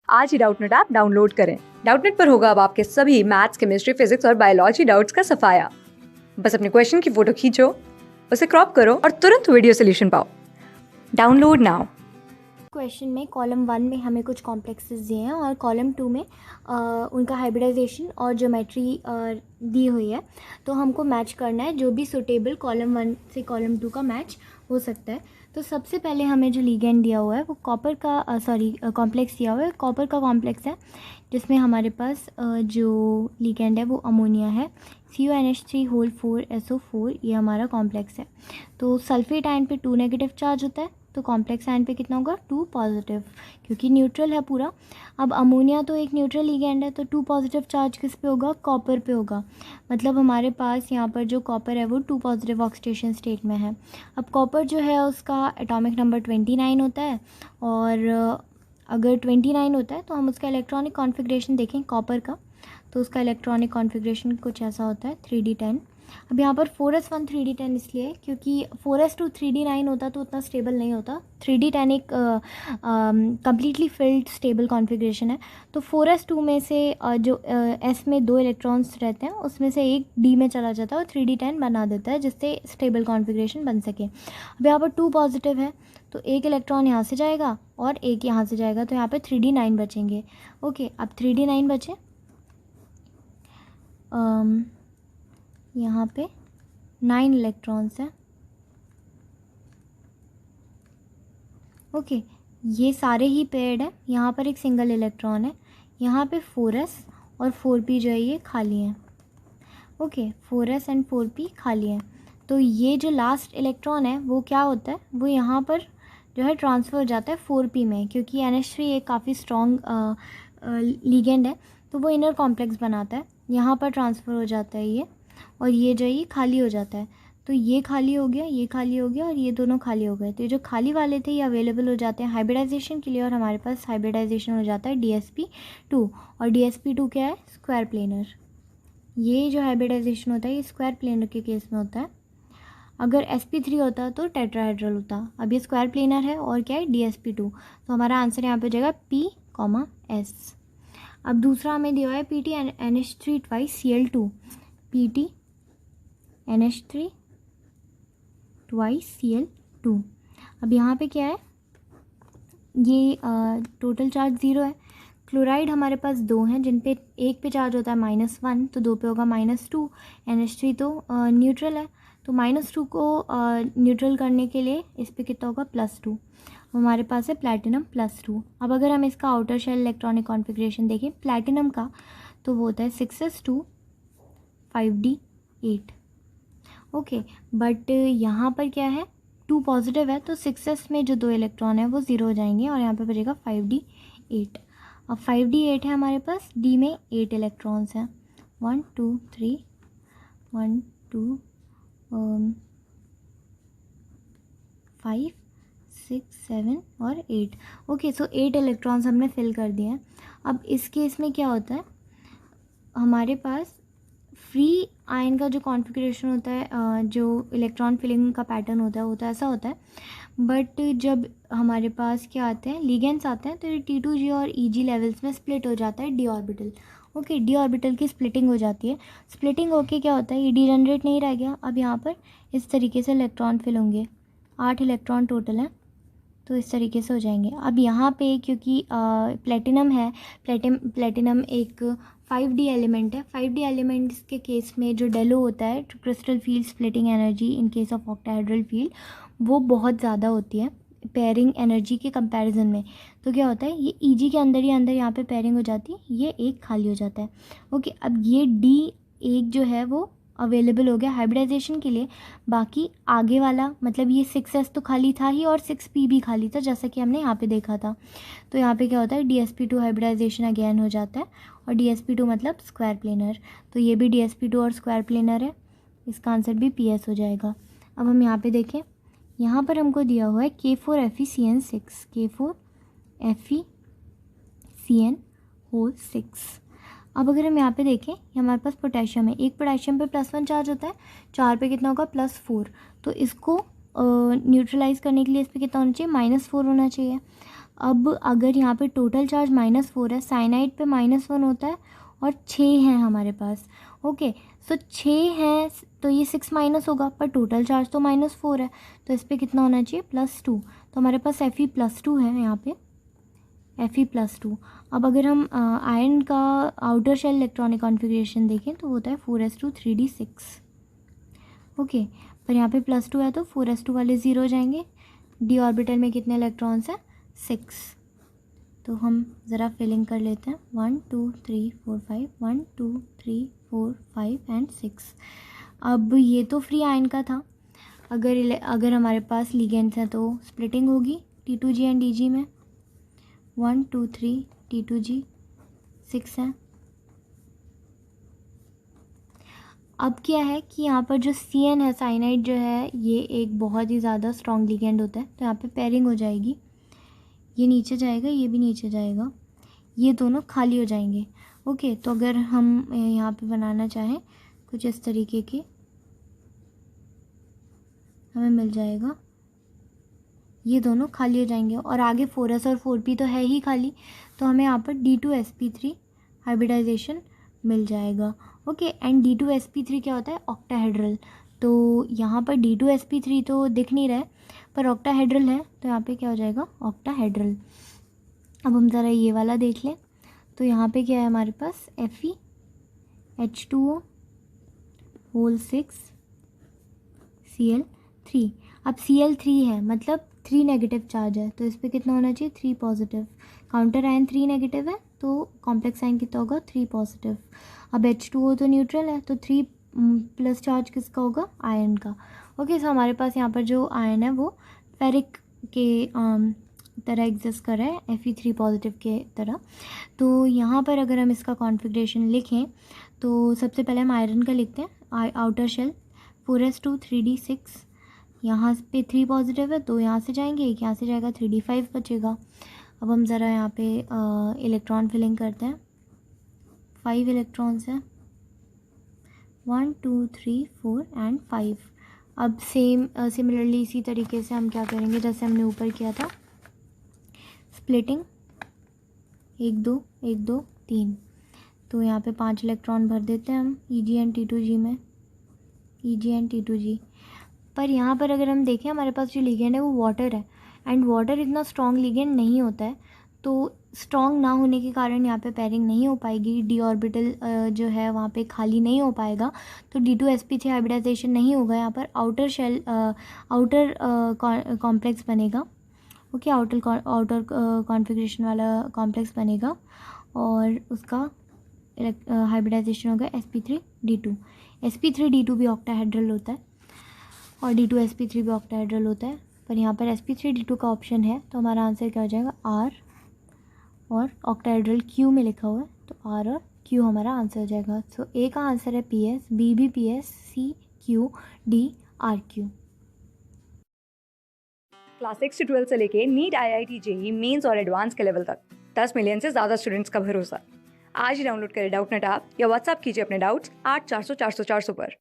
आज ही Doubtnut app download करें। Doubtnut पर होगा अब आपके सभी मैथ्स, केमिस्ट्री, फिजिक्स और बायोलॉजी डाउट्स का सफाया। बस अपने क्वेश्चन की फोटो खींचो, उसे क्रॉप करो और तुरंत वीडियो सोल्यूशन पाओ। Download now. क्वेश्चन में कॉलम 1 में हमें कुछ कॉम्प्लेक्सेस दिए हैं और कॉलम 2 में उनका हाइब्रिडाइजेशन और ज्योमेट्री दी हुई है। तो हमको मैच करना है जो भी सुटेबल कॉलम 1 से कॉलम 2 का मैच हो सकता है। तो सबसे पहले हमें जो लिगेंड दिया हुआ है वो कॉपर का कॉम्प्लेक्स दिया हुआ है। कॉपर का कॉम्प्लेक्स है जिसमें हमारे पास जो लिगेंड है वो अमोनिया है। CuNH3 4SO4 ये हमारा कॉम्प्लेक्स है। तो सल्फेट आयन पे 2 नेगेटिव चार्ज होता है, तो कॉम्प्लेक्स आयन पे कितना होगा 2 पॉजिटिव, क्योंकि न्यूट्रल है पूरा। अब अमोनिया तो एक न्यूट्रल लिगेंड है, तो 2 पॉजिटिव चार्ज किस पे होगा, कॉपर पे होगा। मतलब हमारे पास यहाँ पर जो कॉपर है वो 2 पॉजिटिव ऑक्सीडेशन स्टेट में है। अब कॉपर जो है उसका एटॉमिक नंबर 29 होता है, और अगर 29 होता है तो हम उसका इलेक्ट्रॉनिक कॉन्फ़िगरेशन देखें कॉपर का, तो उसका इलेक्ट्रॉनिक कॉन्फ़िगरेशन कुछ ऐसा होता है 3d10। अब यहाँ पर 4s1 3d10 इसलिए क्योंकि 4s2 3d9 होता तो उतना स्टेबल नहीं होता। 3d10 एक कम्प्लीटली फिल्ड स्टेबल कॉन्फ़िगरेशन है। तो 4s2 में से जो s में 2 इलेक्ट्रॉन्स रहते हैं उसमें से एक d में चला जाता है और 3d10 बना देता है जिससे स्टेबल कॉन्फ़िगरेशन बन सके। अब यहाँ पर 2 पॉजिटिव है तो एक इलेक्ट्रॉन यहाँ से जाएगा और एक यहाँ से जाएगा, तो यहाँ पर 3d9 बचेंगे। ओके, अब 3d9 बचे, यहाँ पे 9 इलेक्ट्रॉन्स हैं। ओके, ये सारे ही पेयर्ड हैं। यहाँ पर एक सिंगल इलेक्ट्रॉन है, यहाँ पे 4s और 4p जो है ये खाली हैं। ओके, 4s एंड 4p खाली हैं। तो ये जो लास्ट इलेक्ट्रॉन है वो क्या होता है, वो यहाँ पर जो है ट्रांसफ़र हो जाता है 4p में, क्योंकि NH3 एक काफ़ी स्ट्रॉन्ग लिगेंड है तो वो इनर कॉम्प्लेक्स बनाता है। यहाँ पर ट्रांसफ़र हो जाता है ये, और ये जो ये खाली हो जाता है। तो ये खाली हो गया, ये खाली हो गया और ये दोनों खाली हो गए। तो ये जो खाली वाले थे ये अवेलेबल हो जाते हैं हाइब्रिडाइजेशन के लिए, और हमारे पास हाइब्रिडाइजेशन हो जाता है DsP2। और DsP2 क्या है, स्क्वायर प्लेनर। ये जो हाइब्रिडाइजेशन होता है ये स्क्वायर प्लेनर के केस में होता है। अगर sp3 होता तो टेट्राहेड्रल होता। अब ये स्क्वायर प्लेनर है और क्या है DsP2, तो हमारा आंसर यहाँ पे हो जाएगा P, S। अब दूसरा हमें दिया है PT NH3 Cl2, PT NH3 Cl2। अब यहाँ पे क्या है, ये टोटल चार्ज 0 है। क्लोराइड हमारे पास 2 हैं जिन पे एक पे चार्ज होता है -1, तो 2 पे होगा -2। NH3 तो न्यूट्रल है, तो -2 को न्यूट्रल करने के लिए इस पे कितना होगा +2। हमारे पास है प्लैटिनम +2। अब अगर हम इसका आउटर शेल इलेक्ट्रॉनिक कॉन्फ़िगरेशन देखें प्लैटिनम का, तो वो होता है 6s2 5d8। ओके, बट यहाँ पर क्या है 2 पॉजिटिव है, तो 6s में जो 2 इलेक्ट्रॉन है वो 0 हो जाएंगे और यहाँ पे बचेगा 5d8। अब 5d8 है हमारे पास, d में 8 इलेक्ट्रॉन्स हैं, 1 2 3 1 2 5 6 7 और 8। ओके, सो 8 इलेक्ट्रॉन्स हमने फिल कर दिए हैं। अब इस केस में क्या होता है, हमारे पास फ्री आयन का जो कॉन्फ़िगरेशन होता है, जो इलेक्ट्रॉन फिलिंग का पैटर्न होता है वो तो ऐसा होता है, बट जब हमारे पास क्या आते हैं लिगेंड्स आते हैं तो ये T2G और EG लेवल्स में स्प्लिट हो जाता है d orbital. Okay, d orbital की स्प्लिटिंग हो जाती है। स्प्लिटिंग होके क्या होता है, ये डीजनरेट नहीं रह गया। अब यहाँ पर इस तरीके से इलेक्ट्रॉन फिल होंगे, 8 इलेक्ट्रॉन टोटल हैं, तो इस तरीके से हो जाएंगे। अब यहाँ पे क्योंकि प्लेटिनम है, प्लेटिनम एक 5d एलिमेंट है। 5d एलिमेंट्स के केस में जो डेलो होता है, crystal field splitting energy in case of octahedral field, वो बहुत ज़्यादा होती है पेयरिंग एनर्जी के कंपैरिजन में। तो क्या होता है, ये EG के अंदर ही अंदर यहाँ पे पेयरिंग हो जाती है, ये एक खाली हो जाता है। ओके, अब ये D1 जो है वो अवेलेबल हो गया हाइब्रिडाइजेशन के लिए। बाकी आगे वाला मतलब ये 6s तो खाली था ही और 6p भी खाली था, जैसा कि हमने यहाँ पे देखा था। तो यहाँ पे क्या होता है, DsP2 हाइब्रिडाइजेशन अगेन हो जाता है, और DsP2 मतलब स्क्वायर प्लेनर। तो ये भी DsP2 और स्क्वायर प्लेनर है, इसका आंसर भी PS हो जाएगा। अब हम यहाँ पे देखें, यहाँ पर हमको दिया हुआ है K4FeCN6, K4FeCN6। अब अगर हम यहाँ पे देखें, हमारे पास पोटेशियम है, एक पोटेशियम पे +1 चार्ज होता है, 4 पे कितना होगा +4। तो इसको न्यूट्रलाइज करने के लिए इस पर कितना होना चाहिए, -4 होना चाहिए। अब अगर यहाँ पे टोटल चार्ज -4 है, साइनाइड पे -1 होता है और 6 हैं हमारे पास। ओके, सो 6 हैं तो ये 6 माइनस होगा, पर टोटल चार्ज तो -4 है, तो इस पर कितना होना चाहिए, +2। तो हमारे पास Fe+2 है यहाँ पे, Fe+2। अब अगर हम आयरन का आउटर शेल इलेक्ट्रॉनिक कॉन्फ़िगरेशन देखें तो होता है 4s2 3d6। ओके, पर यहाँ पे +2 है तो 4s2 वाले 0 हो जाएंगे। डी ऑर्बिटल में कितने इलेक्ट्रॉन्स हैं, 6। तो हम ज़रा फिलिंग कर लेते हैं, 1 2 3 4 5, 1 2 3 4 5 एंड 6। अब ये तो फ्री आयन का था। अगर हमारे पास लिगेंड्स हैं तो स्प्लिटिंग होगी T2G एंड DG में, 1 2 3 T2G 6 है। अब क्या है कि यहाँ पर जो CN है, साइनाइड जो है, ये एक बहुत ही ज़्यादा स्ट्रॉन्ग लिगेंड होता है, तो यहाँ पे पेयरिंग हो जाएगी, ये नीचे जाएगा, ये भी नीचे जाएगा, ये दोनों खाली हो जाएंगे। ओके, तो अगर हम यहाँ पे बनाना चाहें कुछ इस तरीके के, हमें मिल जाएगा, ये दोनों खाली हो जाएंगे और आगे 4s और 4p तो है ही खाली, तो हमें यहाँ पर D2sp3 हाइब्रिडाइजेशन मिल जाएगा। ओके, एंड D2sp3 क्या होता है, ऑक्टाहेड्रल। तो यहाँ पर D2sp3 तो दिख नहीं रहा है, पर ऑक्टाहेड्रल है, तो यहाँ पे क्या हो जाएगा, ऑक्टाहेड्रल। अब हम ज़रा ये वाला देख लें, तो यहाँ पे क्या है हमारे पास, Fe H2O होल 6 Cl3। अब Cl3 है मतलब 3 नेगेटिव चार्ज है, तो इस पर कितना होना चाहिए, 3 पॉजिटिव। काउंटर आयन 3 नेगेटिव है तो कॉम्प्लेक्स आयन कितना होगा, 3 पॉजिटिव। अब H2O तो न्यूट्रल है, तो 3 प्लस चार्ज किसका होगा, आयन का। ओके, सो हमारे पास यहाँ पर जो आयन है वो फेरिक के तरह एग्जिस्ट कर रहा है, Fe3 पॉजिटिव के तरह। तो यहाँ पर अगर हम इसका कॉन्फ़िगरेशन लिखें तो सबसे पहले हम आयरन का लिखते हैं, आउटर शेल 4s2 3d6, यहाँ पे 3 पॉजिटिव है, 2 यहाँ से जाएंगे, एक यहाँ से जाएगा, 3d5 बचेगा। अब हम ज़रा यहाँ पे इलेक्ट्रॉन फिलिंग करते हैं, 5 इलेक्ट्रॉन्स हैं, 1 2 3 4 एंड 5। अब सिमिलरली इसी तरीके से हम क्या करेंगे जैसे हमने ऊपर किया था, स्प्लिटिंग 1 2 1 2 3। तो यहाँ पे 5 इलेक्ट्रॉन भर देते हैं हम Eg एंड T2G में, Eg एंड T2G। पर यहाँ पर अगर हम देखें हमारे पास जो लिगेंड है वो वाटर है, एंड वाटर इतना स्ट्रॉन्ग लिगेंड नहीं होता है, तो स्ट्रॉन्ग ना होने के कारण यहाँ पे पेयरिंग नहीं हो पाएगी, डी ऑर्बिटल जो है वहाँ पे खाली नहीं हो पाएगा, तो D2sp3 हाइब्रिडाइजेशन नहीं होगा। यहाँ पर आउटर शेल आउटर कॉम्प्लेक्स बनेगा। ओके, आउटर कॉन्फ़िगरेशन वाला कॉम्प्लेक्स बनेगा और उसका हाइब्रिडाइजेशन होगा sp3d2। sp3d2 भी ऑक्टाहेड्रल होता है और D2sp3 भी ऑक्टाहेड्रल होता है, पर यहाँ पर sp3d2 का ऑप्शन है, तो हमारा आंसर क्या हो जाएगा, R, और ऑक्टाहेड्रल Q में लिखा हुआ है, तो R और Q हमारा आंसर हो जाएगा। सो A का आंसर है PS, B भी PS, C Q, D R Q। Class 6 से 12 से लेके नीट, IIT, JEE मेंस और एडवांस के लेवल तक 10 मिलियन से ज़्यादा स्टूडेंट्स का भरोसा। आज ही डाउनलोड करें डाउटनेट ऐप या व्हाट्सएप कीजिए अपने डाउट्स 8400 400 400 पर।